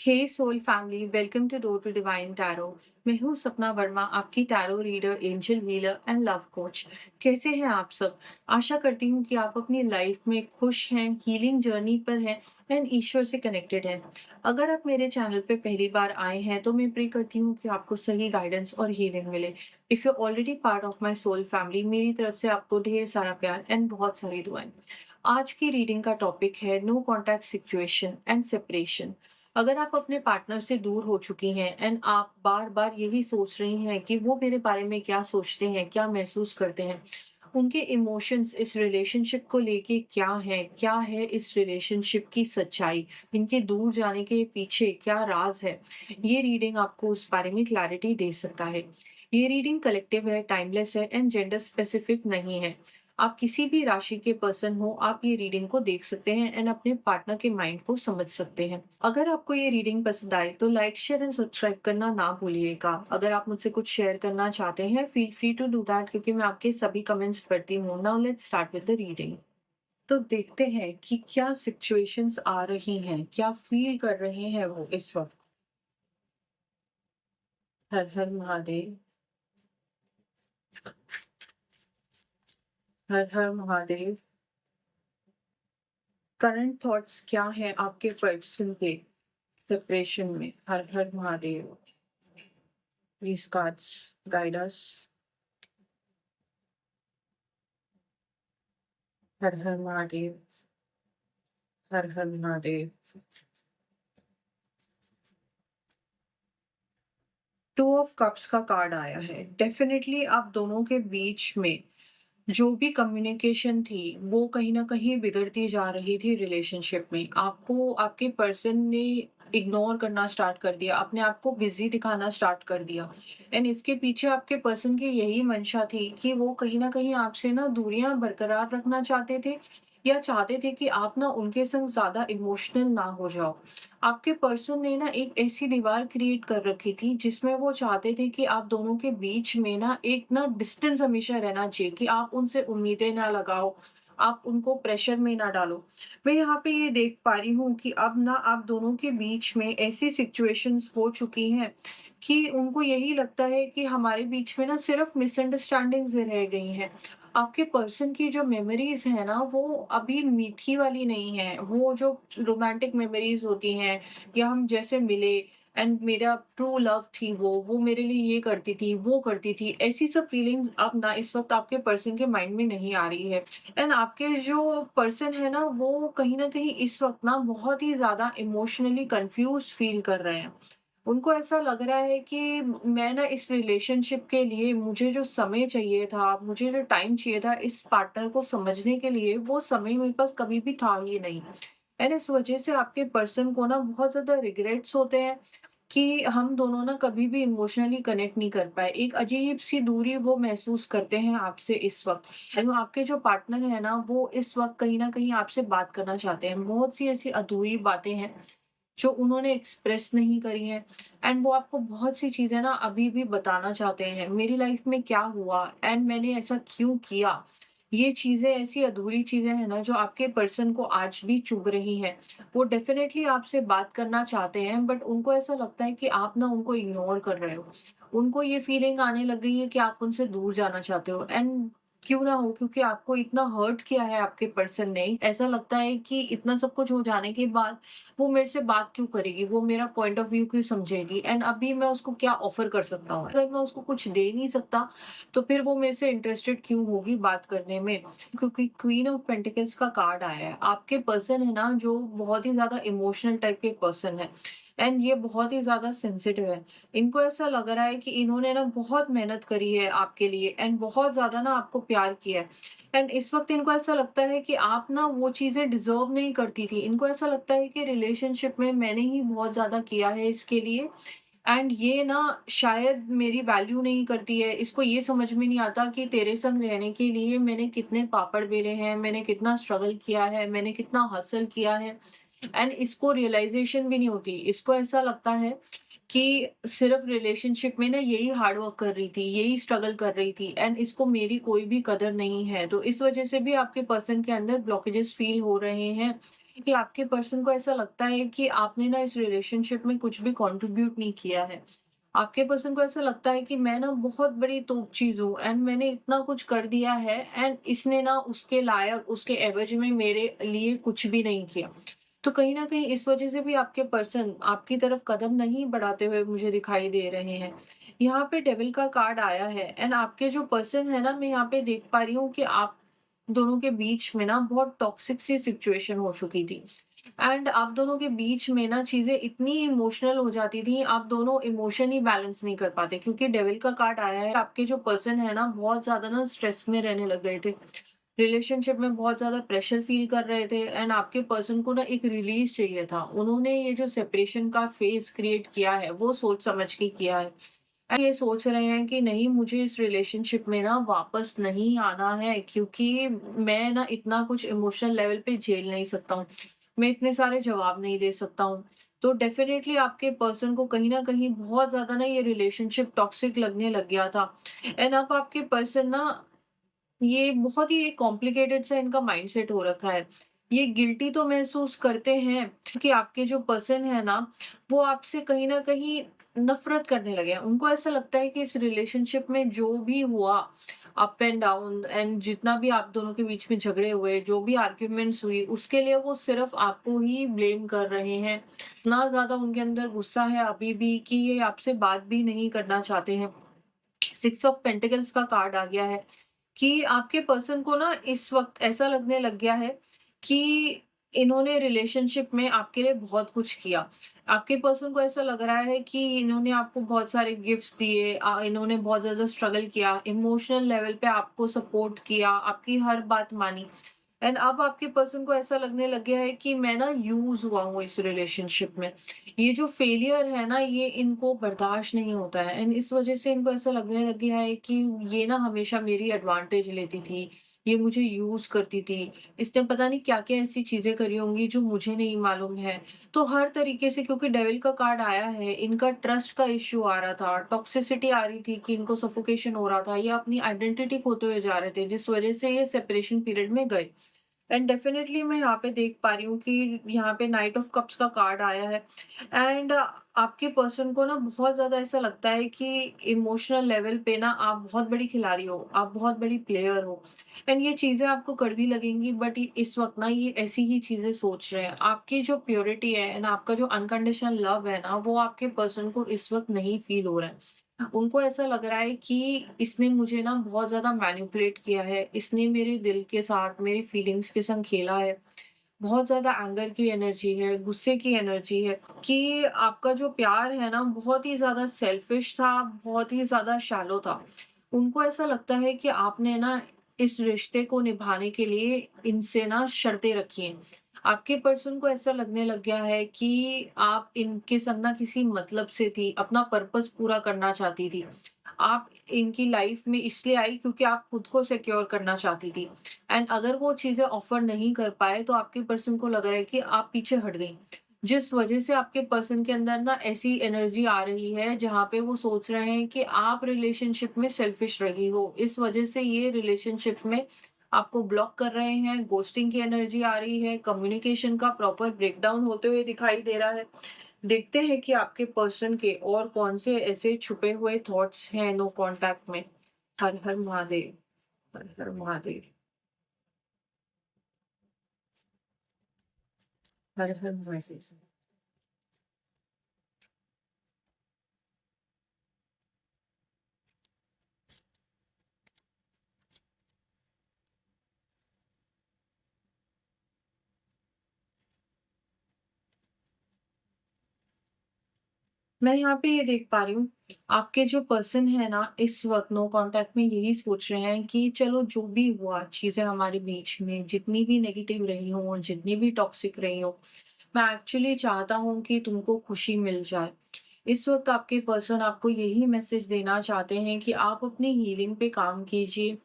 Hey soul family, welcome to Door to Divine Tarot. मैं हूँ सपना वर्मा, आपकी tarot reader, angel healer and love coach. कैसे हैं आप सब? आशा करती हूँ कि आप अपनी लाइफ में खुश हैं, हीलिंग जर्नी पर हैं एंड ईश्वर से कनेक्टेड हैं। अगर आप मेरे चैनल पे पहली बार आए हैं तो मैं प्रे करती हूँ कि आपको सही गाइडेंस और हीलिंग मिले। If you already part of my soul family, मेरी तरफ से आपको ढेर सारा प्यार एंड बहुत सारी दुआएं। आज की रीडिंग का टॉपिक है no contact situation and separation. अगर आप अपने पार्टनर से दूर हो चुकी हैं एंड आप बार बार यही सोच रही हैं कि वो मेरे बारे में क्या सोचते हैं, क्या महसूस करते हैं, उनके इमोशंस इस रिलेशनशिप को लेके क्या है इस रिलेशनशिप की सच्चाई, इनके दूर जाने के पीछे क्या राज है, ये रीडिंग आपको उस बारे में क्लैरिटी दे सकता है। ये रीडिंग कलेक्टिव है, टाइमलेस है एंड जेंडर स्पेसिफिक नहीं है। आप किसी भी राशि के पर्सन हो, आप ये रीडिंग को देख सकते हैं एंड अपने पार्टनर के माइंड को समझ सकते हैं। अगर आपको ये रीडिंग पसंद आए तो लाइक, शेयर एंड सब्सक्राइब करना ना भूलिएगा। अगर आप मुझसे कुछ शेयर करना चाहते हैं, feel free to do that, क्योंकि मैं आपके सभी कमेंट्स पढ़ती हूँ। Now let's start with the reading. तो देखते हैं कि क्या सिचुएशंस आ रही हैं, क्या फील कर रहे हैं वो इस वक्त। हर हर महादेव। हर हर महादेव। करंट थॉट्स क्या है आपके पर्सन के सेपरेशन में? हर हर Mahadev. Please cards guide us. हर हर महादेव। हर हर महादेव। टू ऑफ कप्स का कार्ड आया है। डेफिनेटली आप दोनों के बीच में जो भी कम्युनिकेशन थी वो कहीं ना कहीं बिगड़ती जा रही थी रिलेशनशिप में। आपको आपके पर्सन ने इग्नोर करना स्टार्ट कर दिया, अपने आप को बिजी दिखाना स्टार्ट कर दिया। एंड इसके पीछे आपके पर्सन की यही मंशा थी कि वो कहीं ना कहीं आपसे ना दूरियां बरकरार रखना चाहते थे, या चाहते थे कि आप ना उनके संग ज्यादा इमोशनल ना हो जाओ। आपके पर्सन ने ना एक ऐसी दीवार क्रिएट कर रखी थी जिसमें वो चाहते थे कि आप दोनों के बीच में ना एक ना डिस्टेंस हमेशा रहना चाहिए, कि आप उनसे उम्मीदें ना लगाओ, आप उनको प्रेशर में ना डालो। मैं यहाँ पे ये देख पा रही हूँ कि अब ना आप दोनों के बीच में ऐसी सिचुएशंस हो चुकी हैं कि उनको यही लगता है कि हमारे बीच में ना सिर्फ मिसअंडरस्टैंडिंग्स रह गई हैं। आपके पर्सन की जो मेमोरीज है ना वो अभी मीठी वाली नहीं है। वो जो रोमांटिक मेमोरीज होती हैं, या हम जैसे मिले एंड मेरा ट्रू लव थी, वो मेरे लिए ये करती थी, वो करती थी, ऐसी सब फीलिंग्स अब ना इस वक्त आपके पर्सन के माइंड में नहीं आ रही है। एंड आपके जो पर्सन है ना वो कहीं ना कहीं इस वक्त ना बहुत ही ज्यादा इमोशनली कंफ्यूज फील कर रहे हैं। उनको ऐसा लग रहा है कि मैं ना इस रिलेशनशिप के लिए मुझे जो समय चाहिए था, मुझे जो टाइम चाहिए था इस पार्टनर को समझने के लिए, वो समय मेरे पास कभी भी था ही नहीं। एंड इस वजह से आपके पर्सन को ना बहुत ज़्यादा रिग्रेट्स होते हैं कि हम दोनों ना कभी भी इमोशनली कनेक्ट नहीं कर पाए। एक अजीब-सी दूरी वो महसूस करते हैं आपसे इस वक़्त। एंड आपके जो पार्टनर है ना, वो इस वक़्त कहीं न कहीं आपसे बात करना चाहते हैं। बहुत सी ऐसी अधूरी बातें हैं जो उन्होंने एक्सप्रेस नहीं करी हैं, एंड वो आपको बहुत सी चीज़ें ना अभी भी बताना चाहते हैं। मेरी लाइफ में क्या हुआ एंड मैंने ऐसा क्यों किया? ये चीज़ें ऐसी अधूरी चीज़ें हैं ना जो आपके पर्सन को आज भी चुभ रही हैं। वो डेफ़िनेटली आपसे बात करना चाहते हैं, बट उनको ऐसा लगता है कि आप ना उनको इग्नोर कर रहे हो। उनको ये फीलिंग आने लग गई है कि आप उनसे दूर जाना चाहते हो। एंड क्यों ना हो, क्योंकि आपको इतना हर्ट किया है आपके पर्सन ने। ऐसा लगता है कि इतना सब कुछ हो जाने के बाद वो मेरे से बात क्यों करेगी? वो मेरा पॉइंट ऑफ व्यू क्यों समझेगी? एंड अभी मैं उसको क्या ऑफ़र कर सकता हूँ? अगर मैं उसको कुछ दे नहीं सकता, तो फिर वो मेरे से इंटरेस्टेड क्यों होगी बात करने में? क्योंकि क्वीन ऑफ पेंटिकल्स का कार्ड आया है। आपके पर्सन है ना जो बहुत ही ज़्यादा इमोशनल टाइप के पर्सन है, एंड ये बहुत ही ज़्यादा सेंसिटिव है। इनको ऐसा लग रहा है कि इन्होंने ना बहुत मेहनत करी है आपके लिए एंड बहुत ज़्यादा ना आपको प्यार किया है। एंड इस वक़्त इनको ऐसा लगता है कि आप ना वो चीज़ें डिज़र्व नहीं करती थी। इनको ऐसा लगता है कि रिलेशनशिप में मैंने ही बहुत ज़्यादा किया है इसके लिए, एंड ये ना शायद मेरी वैल्यू नहीं करती है। इसको ये समझ में नहीं आता कि तेरे संग रहने के लिए मैंने कितने पापड़ बेले हैं, मैंने कितना स्ट्रगल किया है, मैंने कितना हसल किया है, एंड इसको रियलाइज़ेशन भी नहीं होती। इसको ऐसा लगता है कि सिर्फ रिलेशनशिप में ना यही हार्ड वर्क कर रही थी, यही स्ट्रगल कर रही थी एंड इसको मेरी कोई भी कदर नहीं है। तो इस वजह से भी आपके पर्सन के अंदर ब्लॉकेजेस फील हो रहे हैं कि आपके पर्सन को ऐसा लगता है कि आपने ना इस रिलेशनशिप में कुछ भी कंट्रीब्यूट नहीं किया है। आपके पर्सन को ऐसा लगता है कि मैं ना बहुत बड़ी तोप चीज़ हूँ एंड मैंने इतना कुछ कर दिया है एंड इसने ना उसके लायक, उसके एवज में मेरे लिए कुछ भी नहीं किया। तो कहीं न कहीं इस वज़ह से भी आपके पर्सन आपकी तरफ कदम नहीं बढ़ाते हुए मुझे दिखाई दे रहे हैं। यहाँ पे डेविल का कार्ड आया है एंड आपके जो पर्सन है ना, मैं यहाँ पे देख पा रही हूँ कि आप दोनों के बीच में ना बहुत टॉक्सिक सी सिचुएशन हो चुकी थी। एंड आप दोनों के बीच में ना चीज़ें इतनी इमोशनल हो जाती थी, आप दोनों इमोशन ही बैलेंस नहीं कर पाते क्योंकि डेविल का कार्ड आया है। आपके जो पर्सन है ना, बहुत ज़्यादा ना स्ट्रेस में रहने लग गए थे। रिलेशनशिप में बहुत ज़्यादा प्रेशर फ़ील कर रहे थे एंड आपके पर्सन को ना एक रिलीज़ चाहिए था। उन्होंने ये जो सेपरेशन का फ़ेज़ क्रिएट किया है, वो सोच समझ के किया है। ये सोच रहे हैं कि नहीं, मुझे इस रिलेशनशिप में ना वापस नहीं आना है क्योंकि मैं ना इतना कुछ इमोशनल लेवल पे झेल नहीं सकता हूँ। मैं इतने सारे जवाब नहीं दे सकता हूँ। तो डेफ़िनेटली आपके पर्सन को कहीं न कहीं बहुत ज़्यादा ना ये रिलेशनशिप टॉक्सिक लगने लग गया था एंड अब आपके पर्सन ना ये बहुत ही एक कॉम्प्लिकेटेड सा इनका माइंडसेट हो रखा है। ये गिल्टी तो महसूस करते हैं क्योंकि आपके जो पर्सन है ना, वो आपसे कहीं न कहीं नफ़रत करने लगे हैं। उनको ऐसा लगता है कि इस रिलेशनशिप में जो भी हुआ, अप एंड डाउन एंड जितना भी आप दोनों के बीच में झगड़े हुए, जो भी आर्ग्यूमेंट्स हुई, उसके लिए वो सिर्फ़ आपको ही ब्लेम कर रहे हैं। इतना ज़्यादा उनके अंदर गुस्सा है अभी भी कि ये आपसे बात भी नहीं करना चाहते हैं। सिक्स ऑफ पेंटिकल्स का कार्ड आ गया है कि आपके पर्सन को ना इस वक़्त ऐसा लगने लग गया है कि इन्होंने रिलेशनशिप में आपके लिए बहुत कुछ किया। आपके पर्सन को ऐसा लग रहा है कि इन्होंने आपको बहुत सारे गिफ्ट्स दिए, इन्होंने बहुत ज़्यादा स्ट्रगल किया, इमोशनल लेवल पे आपको सपोर्ट किया, आपकी हर बात मानी। एंड अब आपके पर्सन को ऐसा लगने लग गया है कि मैं ना यूज़ हुआ हूँ इस रिलेशनशिप में। ये जो फेलियर है ना, ये इनको बर्दाश्त नहीं होता है एंड इस वज़ह से इनको ऐसा लगने लग गया है कि ये ना हमेशा मेरी एडवांटेज लेती थी, ये मुझे यूज़ करती थी। इसने पता नहीं क्या-क्या ऐसी चीज़ें करी होंगी जो मुझे नहीं मालूम है। तो हर तरीके से क्योंकि डेविल का कार्ड आया है, इनका ट्रस्ट का इश्यू आ रहा था, टॉक्सिसिटी आ रही थी कि इनको सफोकेशन हो रहा था, ये अपनी आइडेंटिटी खोते हुए जा रहे थे, जिस वज़ह से ये सेपरेशन पीरियड में गए। एंड डेफिनेटली मैं यहाँ पे देख पा रही हूँ कि यहाँ पे नाइट ऑफ कप्स का कार्ड आया है एंड आपके पर्सन को ना बहुत ज़्यादा ऐसा लगता है कि इमोशनल लेवल पे ना आप बहुत बड़ी खिलाड़ी हो, आप बहुत बड़ी प्लेयर हो एंड ये चीज़ें आपको कड़वी लगेंगी बट इस वक़्त ना ये ऐसी ही चीज़ें सोच रहे हैं। आपकी जो प्योरिटी है एंड आपका जो अनकंडीशनल लव है ना, वो आपके पर्सन को इस वक़्त नहीं फ़ील हो रहा है। उनको ऐसा लग रहा है कि इसने मुझे ना बहुत ज़्यादा मैनिपुलेट किया है, इसने मेरे दिल के साथ, मेरी फीलिंग्स के संग खेला है। बहुत ज़्यादा एंगर की एनर्जी है, गुस्से की एनर्जी है कि आपका जो प्यार है ना, बहुत ही ज़्यादा सेल्फिश था, बहुत ही ज़्यादा शैलो था। उनको ऐसा लगता है कि आपने ना इस रिश्ते को निभाने के लिए इनसे ना शर्तें रखी हैं। आपके पर्सन को ऐसा लगने लग गया है कि आप इनके संग ना किसी मतलब से थी, अपना पर्पस पूरा करना चाहती थी। आप इनकी लाइफ में इसलिए आई क्योंकि आप खुद को सिक्योर करना चाहती थी एंड अगर वो चीज़ें ऑफर नहीं कर पाए तो आपके पर्सन को लग रहा है कि आप पीछे हट गईं। जिस वजह से आपके पर्सन के अंदर ना ऐसी एनर्जी आ रही है जहाँ पे वो सोच रहे हैं कि आप रिलेशनशिप में सेल्फिश रही हो। इस वजह से ये रिलेशनशिप में आपको ब्लॉक कर रहे हैं, घोस्टिंग की एनर्जी आ रही है, कम्युनिकेशन का प्रॉपर ब्रेकडाउन होते हुए दिखाई दे रहा है। देखते हैं कि आपके पर्सन के और कौन से ऐसे छुपे हुए थॉट्स हैं नो कांटेक्ट में। हर हर महादेव, हर हर महादेव, हर हर महादेव। मैं यहाँ पे ये देख पा रही हूँ, आपके जो पर्सन है ना, इस वक़्त नो कॉन्टैक्ट में यही सोच रहे हैं कि चलो जो भी हुआ, चीज़ें हमारे बीच में जितनी भी नेगेटिव रही हों, जितनी भी टॉक्सिक रही हों, मैं एक्चुअली चाहता हूँ कि तुमको खुशी मिल जाए। इस वक़्त आपके पर्सन आपको यही मैसेज देना चाहते हैं कि आप अपनी हीलिंग पे काम कीजिए।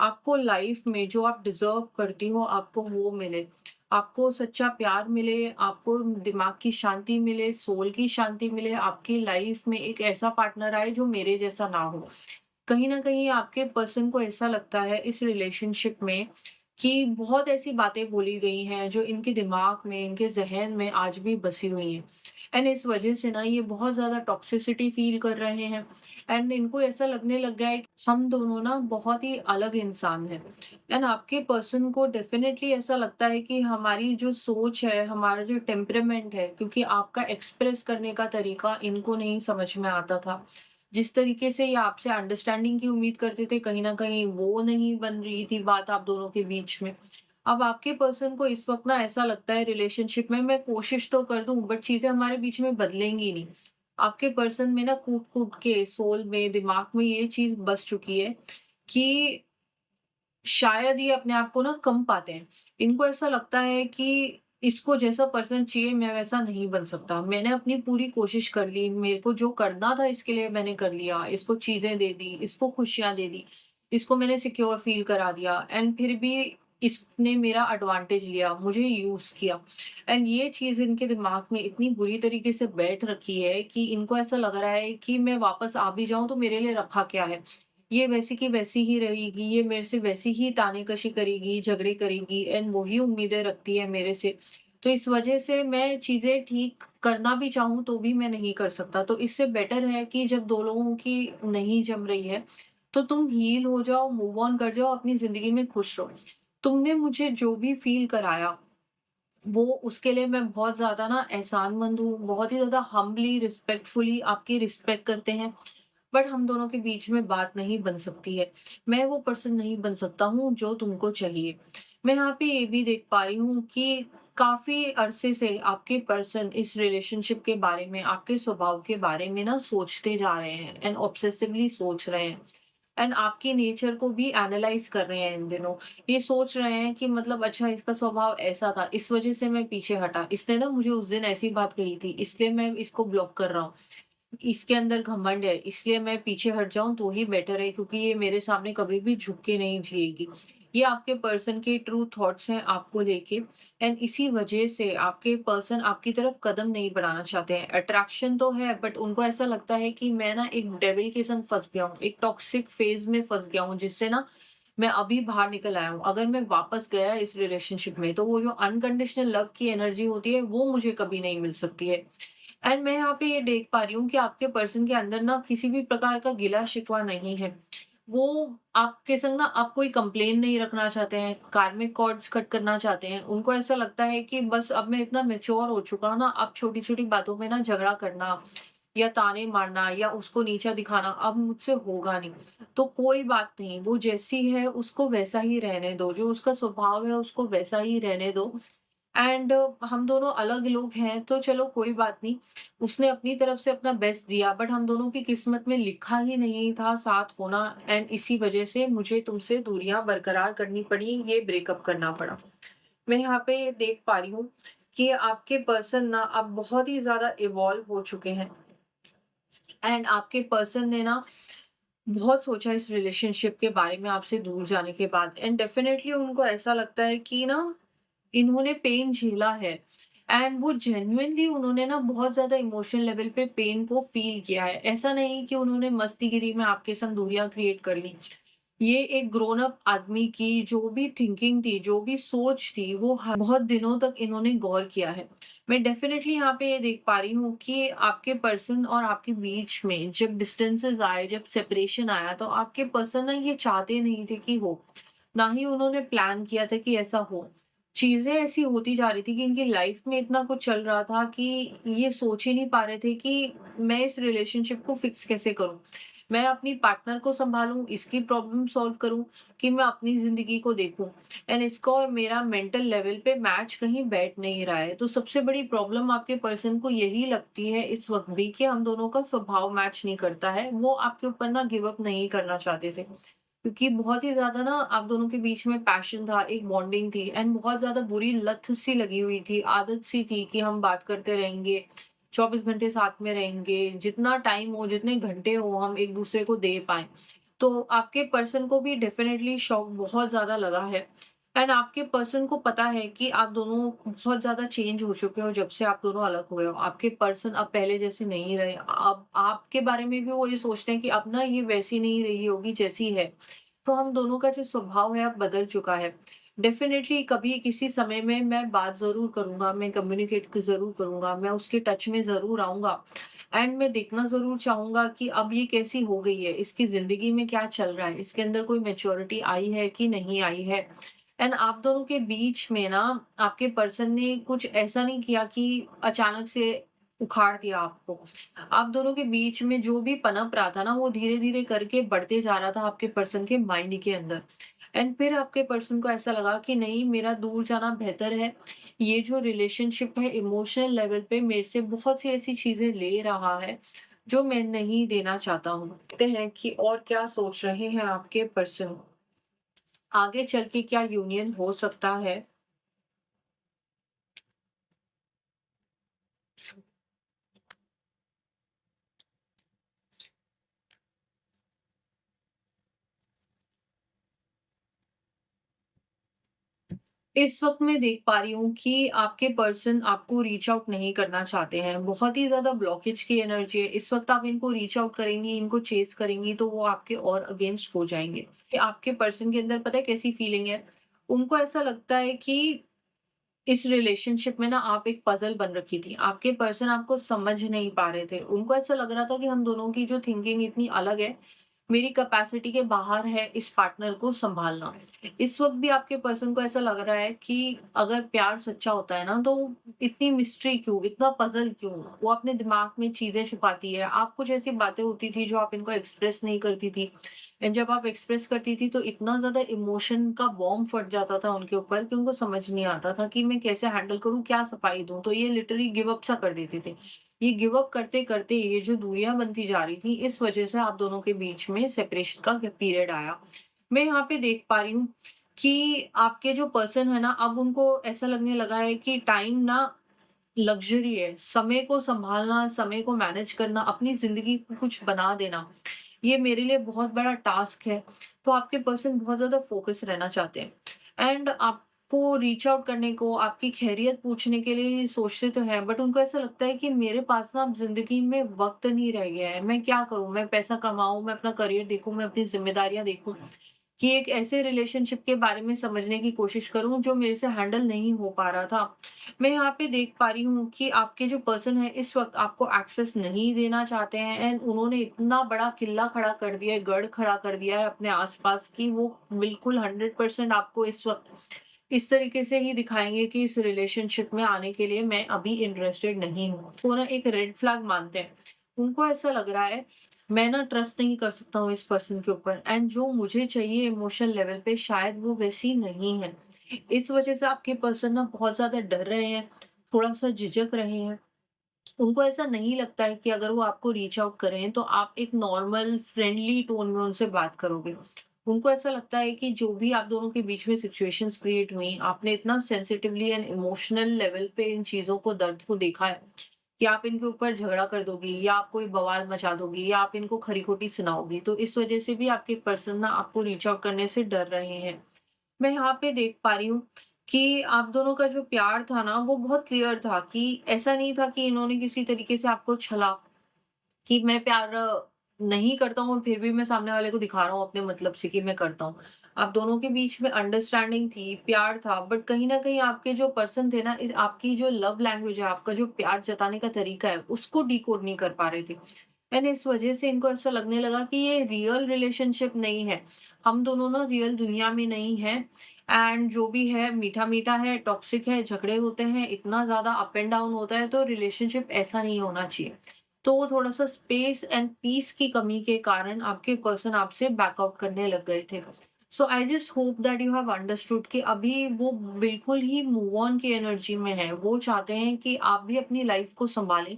आपको लाइफ़ में जो आप डिज़र्व करती हो, आपको वो मिले। आपको सच्चा प्यार मिले, आपको दिमाग की शांति मिले, सोल की शांति मिले, आपकी लाइफ में एक ऐसा पार्टनर आए जो मेरे जैसा ना हो। कहीं न कहीं आपके पर्सन को ऐसा लगता है इस रिलेशनशिप में कि बहुत ऐसी बातें बोली गई हैं जो इनके दिमाग में, इनके ज़हन में आज भी बसी हुई हैं। एंड इस वजह से ना ये बहुत ज़्यादा टॉक्सिसिटी फ़ील कर रहे हैं एंड इनको ऐसा लगने लग गया है कि हम दोनों ना बहुत ही अलग इंसान हैं। एंड आपके पर्सन को डेफ़िनेटली ऐसा लगता है कि हमारी जो सोच है, हमारा जो टेम्परामेंट है, क्योंकि आपका एक्सप्रेस करने का तरीका इनको नहीं समझ में आता था। जिस तरीके से ये आपसे अंडरस्टैंडिंग की उम्मीद करते थे, कहीं न कहीं वो नहीं बन रही थी बात आप दोनों के बीच में। अब आपके पर्सन को इस वक़्त ना ऐसा लगता है रिलेशनशिप में मैं कोशिश तो कर दूँ बट चीज़ें हमारे बीच में बदलेंगी नहीं। आपके पर्सन में ना कूट-कूट के सोल में, दिमाग में ये चीज़ बस चुकी है कि शायद ये अपने आप को ना कम पाते हैं। इनको ऐसा लगता है कि इसको जैसा पर्सन चाहिए मैं वैसा नहीं बन सकता। मैंने अपनी पूरी कोशिश कर ली, मेरे को जो करना था इसके लिए मैंने कर लिया। इसको चीज़ें दे दी, इसको खुशियाँ दे दी, इसको मैंने सिक्योर फ़ील करा दिया एंड फिर भी इसने मेरा एडवांटेज लिया, मुझे यूज़ किया। एंड ये चीज़ इनके दिमाग में इतनी बुरी तरीके से बैठ रखी है कि इनको ऐसा लग रहा है कि मैं वापस आ भी जाऊँ तो मेरे लिए रखा क्या है? ये वैसी की वैसी ही रहेगी, ये मेरे से वैसी ही ताने-कशी करेगी, झगड़े करेगी एंड वही उम्मीदें रखती है मेरे से। तो इस वजह से मैं चीज़ें ठीक करना भी चाहूँ तो भी मैं नहीं कर सकता। तो इससे बेटर है कि जब 2 लोगों की नहीं जम रही है, तो तुम हील हो जाओ, मूव ऑन कर जाओ, अपनी ज़िंदगी में खुश रहो। तुमने मुझे जो भी फ़ील कराया, वो उसके लिए मैं बहुत ज़्यादा ना एहसानमंद हूँ, बहुत ही ज़्यादा हम्बली, रिस्पेक्टफुली आपकी रिस्पेक्ट करते हैं। बट हम दोनों के बीच में बात नहीं बन सकती है। मैं वो पर्सन नहीं बन सकता हूँ जो तुमको चाहिए। मैं यहाँ पे ये भी देख पा रही हूँ कि काफ़ी अरसे से आपके पर्सन इस रिलेशनशिप के बारे में, आपके स्वभाव के बारे में ना सोचते जा रहे हैं एंड ऑब्सेसिवली सोच रहे हैं। एंड आपके नेचर को भी एनालाइज़ कर रहे हैं इन दिनों। ये सोच रहे हैं कि मतलब अच्छा इसका स्वभाव ऐसा था, इस वज़ह से मैं पीछे हटा। इसने ना मुझे उस दिन ऐसी बात कही थी, इसलिए मैं इसको ब्लॉक कर रहा हूँ। इसके अंदर घमंड है, इसलिए मैं पीछे हट जाऊँ तो ही बेटर है क्योंकि ये मेरे सामने कभी भी झुक के नहीं जिएगी। ये आपके पर्सन के ट्रू थॉट्स हैं आपको लेके एंड इसी वजह से आपके पर्सन आपकी तरफ कदम नहीं बढ़ाना चाहते हैं। अट्रैक्शन तो है बट उनको ऐसा लगता है कि मैं ना एक डेविल के संग फँस गया हूँ, एक टॉक्सिक फेज़ में फँस गया हूँ जिससे ना मैं अभी बाहर निकल आया हूँ। अगर मैं वापस गया इस रिलेशनशिप में तो वो जो अनकंडीशनल लव की एनर्जी होती है वो मुझे कभी नहीं मिल सकती है। एंड मैं यहाँ पे ये देख पा रही हूँ कि आपके पर्सन के अंदर ना किसी भी प्रकार का गिला-शिकवा नहीं है। वो आपके संग ना आप कोई कंप्लेन नहीं रखना चाहते हैं, कार्मिक कॉर्ड्स कट करना चाहते हैं। उनको ऐसा लगता है कि बस अब मैं इतना मैच्योर हो चुका हूँ ना, अब छोटी-छोटी बातों में ना झगड़ा करना या ताने मारना या उसको नीचा दिखाना अब मुझसे होगा नहीं। तो कोई बात नहीं, वो जैसी है उसको वैसा ही रहने दो, जो उसका स्वभाव है उसको वैसा ही रहने दो। एंड हम दोनों अलग लोग हैं तो चलो कोई बात नहीं। उसने अपनी तरफ से अपना बेस्ट दिया बट हम दोनों की किस्मत में लिखा ही नहीं था साथ होना एंड इसी वजह से मुझे तुमसे दूरियां बरकरार करनी पड़ी, ये ब्रेकअप करना पड़ा। मैं यहाँ पे देख पा रही हूँ कि आपके पर्सन ना अब बहुत ही ज्यादा इवॉल्व हो चुके हैं एंड आपके पर्सन ने ना बहुत सोचा इस रिलेशनशिप के बारे में आपसे दूर जाने के बाद एंड डेफिनेटली उनको ऐसा लगता है कि ना इन्होंने पेन झेला है एंड वो जेन्युइनली उन्होंने ना बहुत ज़्यादा इमोशनल लेवल पे पेन को फ़ील किया है। ऐसा नहीं कि उन्होंने मस्तीगिरी में आपके संग दूरियाँ क्रिएट कर ली। ये एक ग्रोन अप आदमी की जो भी थिंकिंग थी, जो भी सोच थी, वो बहुत दिनों तक इन्होंने गौर किया है। मैं डेफ़िनेटली यहाँ पे ये देख पा रही हूँ कि आपके पर्सन और आपके बीच में जब डिस्टेंसेस आए, जब सेपरेशन आया, तो आपके पर्सन ना ये चाहते नहीं थे कि हो। ना ही उन्होंने प्लान किया था कि ऐसा हो। चीज़ें ऐसी होती जा रही थी कि इनकी लाइफ़ में इतना कुछ चल रहा था कि ये सोच ही नहीं पा रहे थे कि मैं इस रिलेशनशिप को फ़िक्स कैसे करूँ? मैं अपनी पार्टनर को सँभालूँ, इसकी प्रॉब्लम सॉल्व करूँ कि मैं अपनी ज़िंदगी को देखूँ एंड इसका और मेरा मेंटल लेवल पे मैच कहीं बैठ नहीं रहा है। तो सबसे बड़ी प्रॉब्लम आपके पर्सन को यही लगती है इस वक़्त भी कि हम दोनों का स्वभाव मैच नहीं करता है। वो आपके ऊपर ना गिव अप नहीं करना चाहते थे। क्योंकि बहुत ही ज़्यादा ना आप दोनों के बीच में पैशन था, एक बॉन्डिंग थी एंड बहुत ज़्यादा बुरी लत सी लगी हुई थी, आदत सी थी कि हम बात करते रहेंगे, 24 घंटे साथ में रहेंगे, जितना टाइम हो, जितने घंटे हो हम एक-दूसरे को दे पाएँ। तो आपके पर्सन को भी डेफ़िनेटली शॉक बहुत ज़्यादा लगा है एंड आपके पर्सन को पता है कि आप दोनों बहुत ज़्यादा चेंज हो चुके हो जब से आप दोनों अलग हुए हो। आपके पर्सन अब पहले जैसे नहीं रहे। अब आपके बारे में भी वो ये सोचते हैं कि अब ना ये वैसी नहीं रही होगी जैसी है। तो हम दोनों का जो स्वभाव है अब बदल चुका है। डेफ़िनेटली कभी किसी समय में मैं बात ज़रूर करूँगा, मैं कम्युनिकेट ज़रूर करूँगा, मैं उसके टच में ज़रूर आऊँगा एंड मैं देखना ज़रूर चाहूँगा कि अब ये कैसी हो गई है, इसकी ज़िंदगी में क्या चल रहा है, इसके अंदर कोई मैच्योरिटी आई है कि नहीं आई है। एंड आप दोनों के बीच में ना आपके पर्सन ने कुछ ऐसा नहीं किया कि अचानक से उखाड़ दिया आपको। आप दोनों के बीच में जो भी पनप रहा था ना वो धीरे-धीरे करके बढ़ते जा रहा था आपके पर्सन के माइंड के अंदर। एंड फिर आपके पर्सन को ऐसा लगा कि नहीं, मेरा दूर जाना बेहतर है। ये जो रिलेशनशिप है इमोशनल लेवल पे मेरे से बहुत सी ऐसी चीज़ें ले रहा है जो मैं नहीं देना चाहता हूँ। देखते हैं कि और क्या सोच रहे हैं आपके पर्सन। आगे चल के क्या यूनियन हो सकता है? इस वक़्त मैं देख पा रही हूँ कि आपके पर्सन आपको रीच आउट नहीं करना चाहते हैं। बहुत ही ज़्यादा ब्लॉकेज की एनर्जी है। इस वक़्त आप इनको रीच आउट करेंगी, इनको चेज़ करेंगी तो वो आपके और अगेंस्ट हो जाएँगे। कि आपके पर्सन के अंदर पता है कैसी फीलिंग है? उनको ऐसा लगता है कि इस रिलेशनशिप में ना आप एक पज़ल बन रखी थी। आपके पर्सन आपको समझ नहीं पा रहे थे। उनको ऐसा लग रहा था कि हम दोनों की जो थिंकिंग इतनी अलग है, मेरी कैपेसिटी के बाहर है इस पार्टनर को सँभालना। इस वक़्त भी आपके पर्सन को ऐसा लग रहा है कि अगर प्यार सच्चा होता है ना, तो इतनी मिस्ट्री क्यों? इतना पज़ल क्यों? वो अपने दिमाग में चीज़ें छुपाती है। आप कुछ ऐसी बातें होती थी जो आप इनको एक्सप्रेस नहीं करती थी। एंड जब आप एक्सप्रेस करती थी तो इतना ज़्यादा इमोशन का बॉम्ब फट जाता था उनके ऊपर कि उनको समझ नहीं आता था कि मैं कैसे हैंडल करूँ, क्या सफाई दूँ? तो ये लिटरली गिव अप सा कर देते थे। ये गिव अप करते-करते ये जो दूरियाँ बनती जा रही थी, इस वज़ह से आप दोनों के बीच में सेपरेशन का पीरियड आया। मैं यहाँ पे देख पा रही हूँ कि आपके जो पर्सन है ना, अब उनको ऐसा लगने लगा है कि टाइम ना लग्ज़री है। समय को सँभालना, समय को मैनेज करना, अपनी ज़िंदगी को कुछ बना देना, ये मेरे लिए बहुत बड़ा टास्क है। तो आपके पर्सन बहुत ज़्यादा फ़ोकस रहना चाहते हैं एंड आपको रीच आउट करने को, आपकी खैरियत पूछने के लिए सोचते तो हैं, बट उनको ऐसा लगता है कि मेरे पास ना अब ज़िंदगी में वक़्त नहीं रह गया है। मैं क्या करूँ? मैं पैसा कमाऊँ, मैं अपना करियर देखूँ, मैं अपनी ज़िम्मेदारियाँ देखूँ। कि एक ऐसे रिलेशनशिप के बारे में समझने की कोशिश करूँ जो मेरे से हैंडल नहीं हो पा रहा था। मैं यहाँ पे देख पा रही हूँ कि आपके जो पर्सन है इस वक़्त आपको एक्सेस नहीं देना चाहते हैं एंड उन्होंने इतना बड़ा किला खड़ा कर दिया है, गढ़ खड़ा कर दिया है अपने आस-पास कि वो बिल्कुल 100% आपको इस वक़्त इस तरीके से ही दिखाएँगे कि इस रिलेशनशिप में आने के लिए मैं अभी इंटरेस्टेड नहीं हूँ। वो ना एक रेड फ्लैग मानते हैं। उनको ऐसा लग रहा है मैं ना ट्रस्ट नहीं कर सकता हूँ इस पर्सन के ऊपर एंड जो मुझे चाहिए इमोशनल लेवल पे शायद वो वैसी नहीं है। इस वजह से आपके पर्सन ना बहुत ज़्यादा डर रहे हैं, थोड़ा-सा झिझक रहे हैं। उनको ऐसा नहीं लगता है कि अगर वो आपको रीच आउट करें तो आप एक नॉर्मल फ्रेंडली टोन में उनसे बात करोगे। उनको ऐसा लगता है कि जो भी आप दोनों के बीच में सिचुएशंस क्रिएट हुई, आपने इतना सेंसिटिवली एंड इमोशनल लेवल पे इन चीज़ों को, दर्द को देखा है कि आप इनके ऊपर झगड़ा कर दोगी या आप कोई बवाल मचा दोगी या आप इनको खरी-खोटी सुनाओगी। तो इस वजह से भी आपके पर्सन ना आपको रीच आउट करने से डर रहे हैं। मैं यहाँ पे देख पा रही हूँ कि आप दोनों का जो प्यार था ना, वो बहुत क्लियर था कि ऐसा नहीं था कि इन्होंने किसी तरीके से आपको छला कि मैं प्यार नहीं करता हूँ, फिर भी मैं सामने वाले को दिखा रहा हूँ अपने मतलब से कि मैं करता हूँ। आप दोनों के बीच में अंडरस्टैंडिंग थी, प्यार था, बट कहीं न कहीं आपके जो पर्सन थे ना, इस आपकी जो लव लैंग्वेज है, आपका जो प्यार जताने का तरीका है, उसको डिकोड नहीं कर पा रहे थे। एंड इस वजह से इनको ऐसा लगने लगा कि ये रियल रिलेशनशिप नहीं है। हम दोनों ना रियल दुनिया में नहीं हैं एंड जो भी है मीठा-मीठा है, टॉक्सिक है, झगड़े होते हैं, इतना ज़्यादा अप एंड डाउन होता है, तो रिलेशनशिप ऐसा नहीं होना चाहिए। तो वो थोड़ा-सा स्पेस एंड पीस की कमी के कारण आपके पर्सन आपसे बैक आउट करने लग गए थे। So I just hope that you have understood कि अभी वो बिल्कुल ही मूव ऑन की एनर्जी में हैं। वो चाहते हैं कि आप भी अपनी लाइफ को सँभालें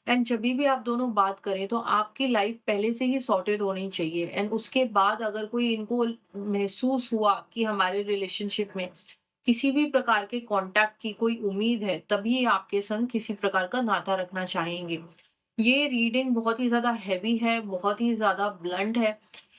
एंड जभी भी आप दोनों बात करें तो आपकी लाइफ पहले से ही सॉर्टेड होनी चाहिए एंड उसके बाद अगर कोई इनको महसूस हुआ कि हमारे रिलेशनशिप में किसी भी प्रकार के कॉन्टैक्ट की कोई उम्मीद है, तभी आपके संग किसी प्रकार का नाता रखना चाहेंगे। ये रीडिंग बहुत ही ज़्यादा हेवी है, बहुत ही ज़्यादा ब्लंट है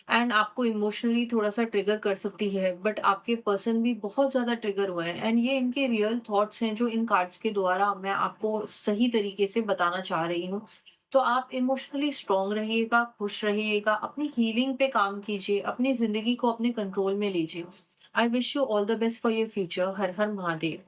एंड आपको इमोशनली थोड़ा-सा ट्रिगर कर सकती है, बट आपके पर्सन भी बहुत ज़्यादा ट्रिगर हुए हैं एंड ये इनके रियल थॉट्स हैं जो इन कार्ड्स के द्वारा मैं आपको सही तरीके से बताना चाह रही हूँ। तो आप इमोशनली स्ट्रॉन्ग रहिएगा, खुश रहिएगा, अपनी हीलिंग पे काम कीजिए, अपनी ज़िंदगी को अपने कंट्रोल में लीजिए। I wish you all the best for your future. हर हर महादेव।